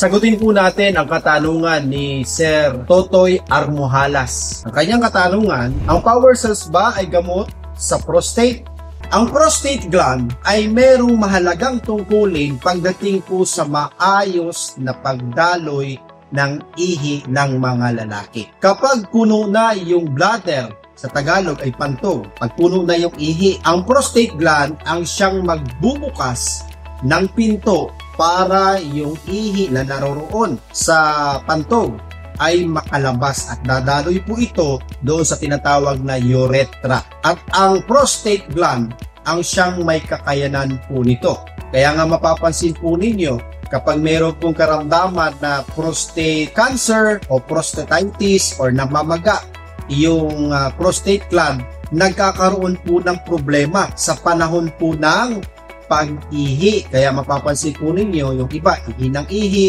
Sagutin po natin ang katanungan ni Sir Totoy Armohalas. Ang kanyang katanungan, ang power cells ba ay gamot sa prostate? Ang prostate gland ay merong mahalagang tungkulin pagdating po sa maayos na pagdaloy ng ihi ng mga lalaki. Kapag puno na yung bladder, sa Tagalog ay pantog, pag puno na yung ihi, ang prostate gland ang siyang magbubukas ng pinto para yung ihi na naroroon sa pantog ay makalabas at dadaloy po ito doon sa tinatawag na urethra. At ang prostate gland ang siyang may kakayanan po nito. Kaya nga mapapansin po ninyo, kapag mayroon pong karamdaman na prostate cancer o prostatitis or namamaga yung prostate gland, nagkakaroon po ng problema sa panahon po ng pag-ihi. Kaya mapapansin po ninyo, yung iba ihi ng ihi,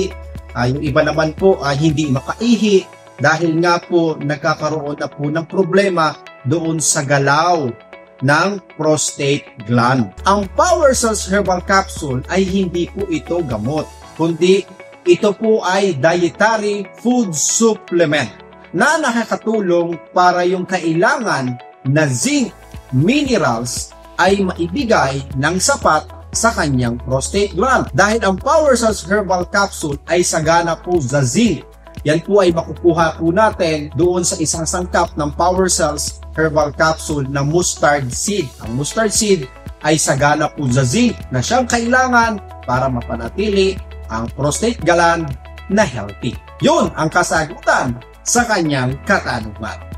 yung iba naman po hindi makaihi dahil nga po nagkakaroon na po ng problema doon sa galaw ng prostate gland. Ang Power Cells Herbal Capsule ay hindi po ito gamot, kundi ito po ay dietary food supplement na nakakatulong para yung kailangan na zinc minerals ay maibigay ng sapat sa kanyang prostate gland. Dahil ang Power Cells Herbal Capsule ay sagana po sa zinc. Yan po ay makukuha po natin doon sa isang sangkap ng Power Cells Herbal Capsule na mustard seed. Ang mustard seed ay sagana po sa zinc na siyang kailangan para mapanatili ang prostate gland na healthy. Yun ang kasagutan sa kanyang katanungan.